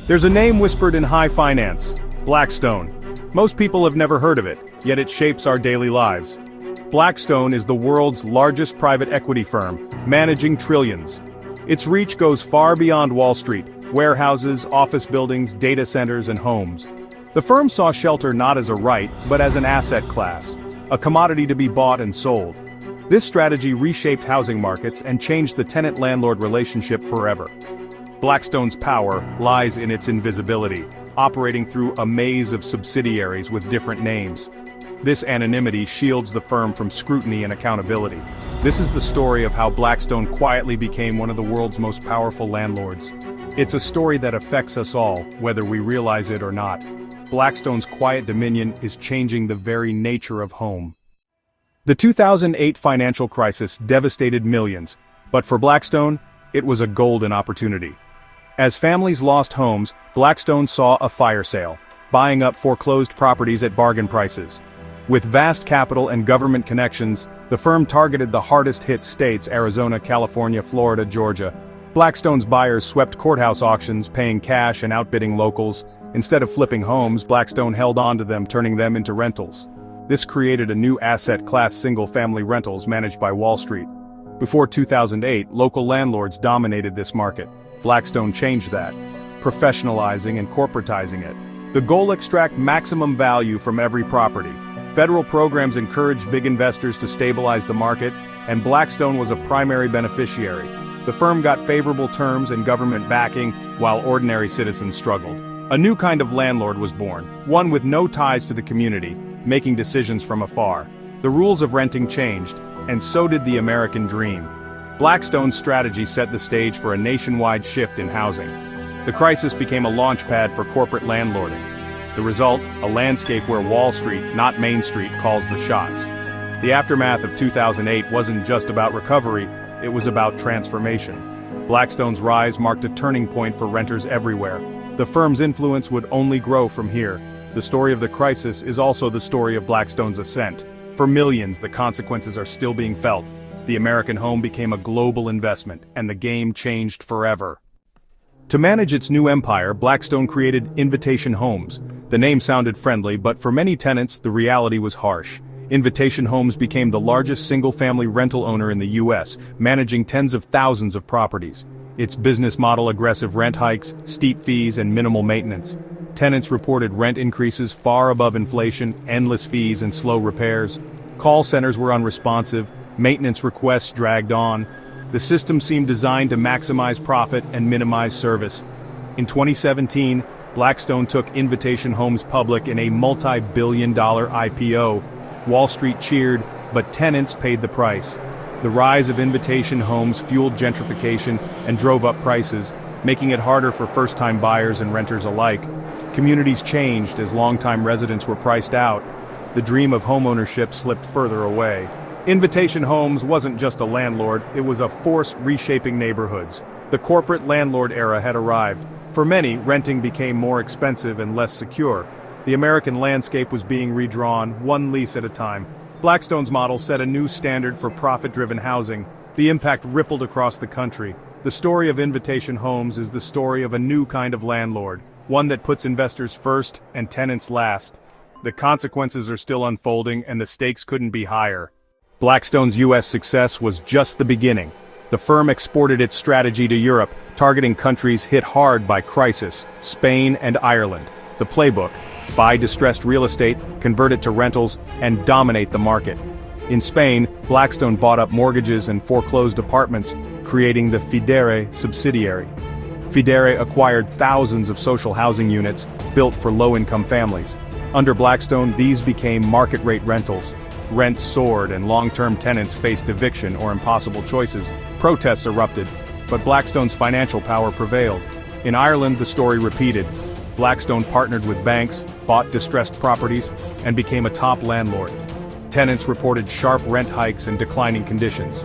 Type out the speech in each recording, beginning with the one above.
There's a name whispered in high finance: Blackstone. Most people have never heard of it, yet it shapes our daily lives. Blackstone is the world's largest private equity firm, managing trillions. Its reach goes far beyond Wall Street: warehouses, office buildings, data centers, and homes. The firm saw shelter not as a right, but as an asset class, a commodity to be bought and sold. This strategy reshaped housing markets and changed the tenant-landlord relationship forever. Blackstone's power lies in its invisibility, operating through a maze of subsidiaries with different names. This anonymity shields the firm from scrutiny and accountability. This is the story of how Blackstone quietly became one of the world's most powerful landlords. It's a story that affects us all, whether we realize it or not. Blackstone's quiet dominion is changing the very nature of home. The 2008 financial crisis devastated millions, but for Blackstone, it was a golden opportunity. As families lost homes, Blackstone saw a fire sale, buying up foreclosed properties at bargain prices. With vast capital and government connections, the firm targeted the hardest-hit states: Arizona, California, Florida, Georgia. Blackstone's buyers swept courthouse auctions, paying cash and outbidding locals. Instead of flipping homes, Blackstone held on to them, turning them into rentals. This created a new asset class: single-family rentals managed by Wall Street. Before 2008, local landlords dominated this market. Blackstone changed that, professionalizing and corporatizing it. The goal: extract maximum value from every property. Federal programs encouraged big investors to stabilize the market, and Blackstone was a primary beneficiary. The firm got favorable terms and government backing, while ordinary citizens struggled. A new kind of landlord was born, one with no ties to the community, making decisions from afar. The rules of renting changed, and so did the American dream. Blackstone's strategy set the stage for a nationwide shift in housing. The crisis became a launchpad for corporate landlording. The result: a landscape where Wall Street, not Main Street, calls the shots. The aftermath of 2008 wasn't just about recovery, it was about transformation. Blackstone's rise marked a turning point for renters everywhere. The firm's influence would only grow from here. The story of the crisis is also the story of Blackstone's ascent. For millions, the consequences are still being felt. The American home became a global investment, and the game changed forever. To manage its new empire, Blackstone created Invitation Homes. The name sounded friendly, but for many tenants, the reality was harsh. Invitation Homes became the largest single-family rental owner in the U.S., managing tens of thousands of properties. Its business model: aggressive rent hikes, steep fees, and minimal maintenance. Tenants reported rent increases far above inflation, endless fees, and slow repairs. Call centers were unresponsive, maintenance requests dragged on. The system seemed designed to maximize profit and minimize service. In 2017, Blackstone took Invitation Homes public in a multi-billion-dollar IPO. Wall Street cheered, but tenants paid the price. The rise of Invitation Homes fueled gentrification and drove up prices, making it harder for first-time buyers and renters alike. Communities changed as longtime residents were priced out. The dream of homeownership slipped further away. Invitation Homes wasn't just a landlord, it was a force reshaping neighborhoods. The corporate landlord era had arrived. For many, renting became more expensive and less secure. The American landscape was being redrawn, one lease at a time. Blackstone's model set a new standard for profit-driven housing. The impact rippled across the country. The story of Invitation Homes is the story of a new kind of landlord, one that puts investors first and tenants last. The consequences are still unfolding, and the stakes couldn't be higher. Blackstone's U.S. success was just the beginning. The firm exported its strategy to Europe, targeting countries hit hard by crisis: Spain and Ireland. The playbook: buy distressed real estate, convert it to rentals, and dominate the market. In Spain, Blackstone bought up mortgages and foreclosed apartments, creating the Fidere subsidiary. Fidere acquired thousands of social housing units, built for low-income families. Under Blackstone, these became market-rate rentals. Rents soared and long-term tenants faced eviction or impossible choices. Protests erupted, but Blackstone's financial power prevailed. In Ireland, the story repeated. Blackstone partnered with banks, bought distressed properties, and became a top landlord. Tenants reported sharp rent hikes and declining conditions.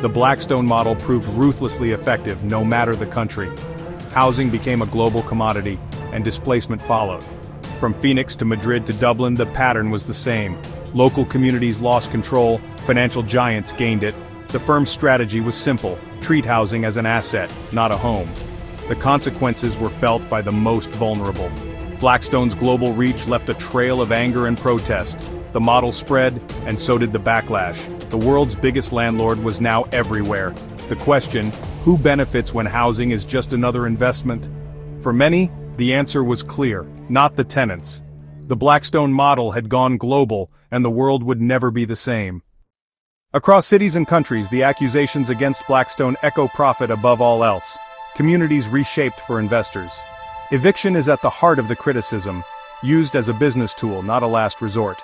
The Blackstone model proved ruthlessly effective no matter the country. Housing became a global commodity, and displacement followed. From Phoenix to Madrid to Dublin, the pattern was the same. Local communities lost control, financial giants gained it. The firm's strategy was simple: treat housing as an asset, not a home. The consequences were felt by the most vulnerable. Blackstone's global reach left a trail of anger and protest. The model spread, and so did the backlash. The world's biggest landlord was now everywhere. The question, who benefits when housing is just another investment? For many, the answer was clear, not the tenants. The Blackstone model had gone global, and the world would never be the same. Across cities and countries, the accusations against Blackstone echo profit above all else. Communities reshaped for investors. Eviction is at the heart of the criticism, used as a business tool, not a last resort.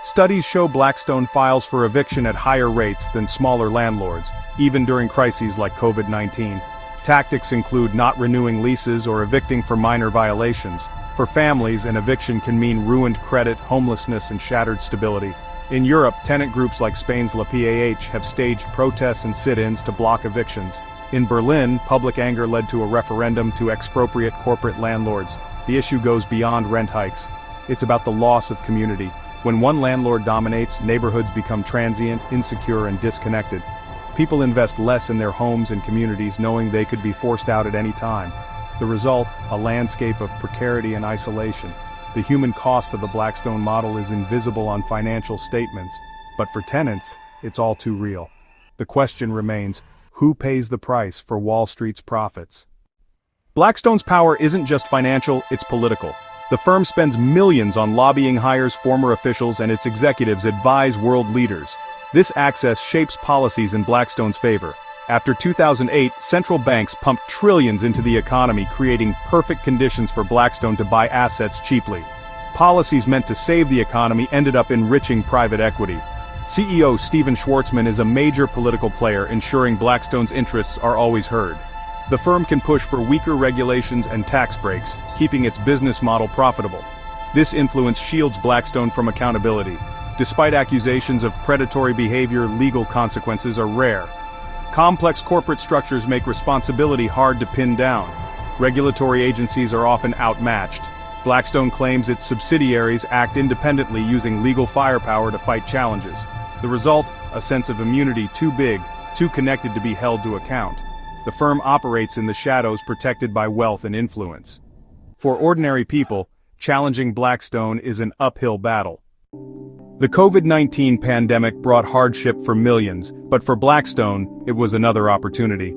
Studies show Blackstone files for eviction at higher rates than smaller landlords, even during crises like COVID-19. Tactics include not renewing leases or evicting for minor violations. For families, an eviction can mean ruined credit, homelessness, and shattered stability. In Europe, tenant groups like Spain's La PAH have staged protests and sit-ins to block evictions. In Berlin, public anger led to a referendum to expropriate corporate landlords. The issue goes beyond rent hikes. It's about the loss of community. When one landlord dominates, neighborhoods become transient, insecure, and disconnected. People invest less in their homes and communities, knowing they could be forced out at any time. The result, a landscape of precarity and isolation. The human cost of the Blackstone model is invisible on financial statements, but for tenants, it's all too real. The question remains, who pays the price for Wall Street's profits? Blackstone's power isn't just financial, it's political. The firm spends millions on lobbying, hires former officials, and its executives advise world leaders. This access shapes policies in Blackstone's favor. After 2008, central banks pumped trillions into the economy, creating perfect conditions for Blackstone to buy assets cheaply. Policies meant to save the economy ended up enriching private equity. CEO Stephen Schwarzman is a major political player, ensuring Blackstone's interests are always heard. The firm can push for weaker regulations and tax breaks, keeping its business model profitable. This influence shields Blackstone from accountability. Despite accusations of predatory behavior, legal consequences are rare. Complex corporate structures make responsibility hard to pin down. Regulatory agencies are often outmatched. Blackstone claims its subsidiaries act independently, using legal firepower to fight challenges. The result, a sense of immunity too big, too connected to be held to account. The firm operates in the shadows, protected by wealth and influence. For ordinary people, challenging Blackstone is an uphill battle. The COVID-19 pandemic brought hardship for millions, but for Blackstone, it was another opportunity.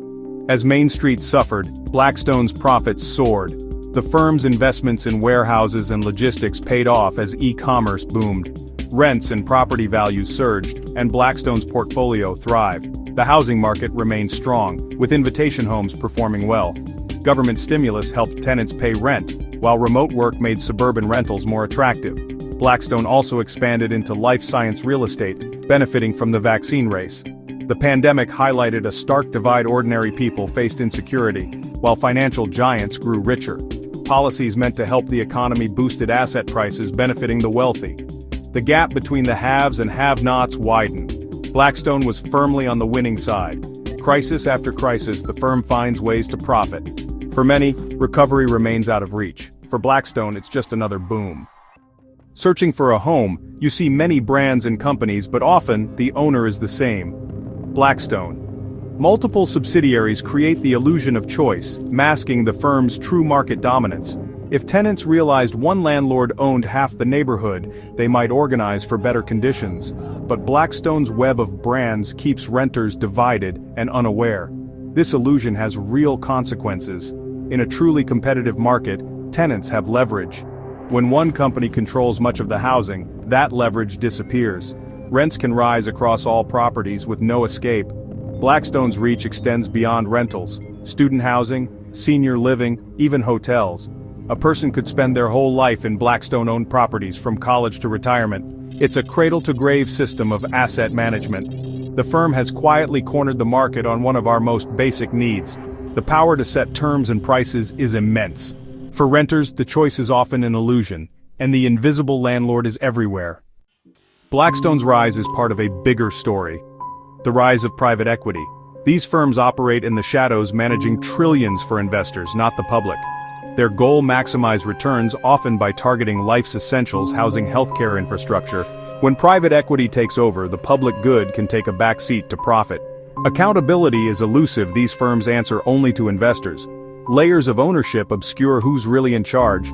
As Main Street suffered, Blackstone's profits soared. The firm's investments in warehouses and logistics paid off as e-commerce boomed. Rents and property values surged, and Blackstone's portfolio thrived. The housing market remained strong, with invitation homes performing well. Government stimulus helped tenants pay rent, while remote work made suburban rentals more attractive. Blackstone also expanded into life science real estate, benefiting from the vaccine race. The pandemic highlighted a stark divide: ordinary people faced insecurity, while financial giants grew richer. Policies meant to help the economy boosted asset prices, benefiting the wealthy. The gap between the haves and have-nots widened. Blackstone was firmly on the winning side. Crisis after crisis, the firm finds ways to profit. For many, recovery remains out of reach. For Blackstone, it's just another boom. Searching for a home, you see many brands and companies, but often, the owner is the same: Blackstone. Multiple subsidiaries create the illusion of choice, masking the firm's true market dominance. If tenants realized one landlord owned half the neighborhood, they might organize for better conditions. But Blackstone's web of brands keeps renters divided and unaware. This illusion has real consequences. In a truly competitive market, tenants have leverage. When one company controls much of the housing, that leverage disappears. Rents can rise across all properties with no escape. Blackstone's reach extends beyond rentals: student housing, senior living, even hotels. A person could spend their whole life in Blackstone-owned properties, from college to retirement. It's a cradle-to-grave system of asset management. The firm has quietly cornered the market on one of our most basic needs. The power to set terms and prices is immense. For renters, the choice is often an illusion, and the invisible landlord is everywhere. Blackstone's rise is part of a bigger story: the rise of private equity. These firms operate in the shadows, managing trillions for investors, not the public. Their goal: maximize returns, often by targeting life's essentials, housing, healthcare infrastructure. When private equity takes over, the public good can take a backseat to profit. Accountability is elusive. These firms answer only to investors. Layers of ownership obscure who's really in charge.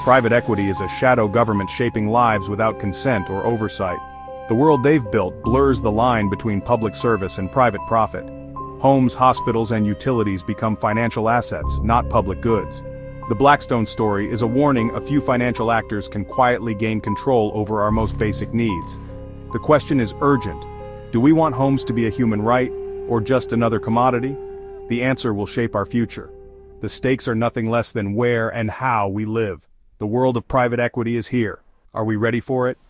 Private equity is a shadow government shaping lives without consent or oversight. The world they've built blurs the line between public service and private profit. Homes, hospitals, and utilities become financial assets, not public goods. The Blackstone story is a warning a few financial actors can quietly gain control over our most basic needs. The question is urgent. Do we want homes to be a human right, or just another commodity? The answer will shape our future. The stakes are nothing less than where and how we live. The world of private equity is here. Are we ready for it?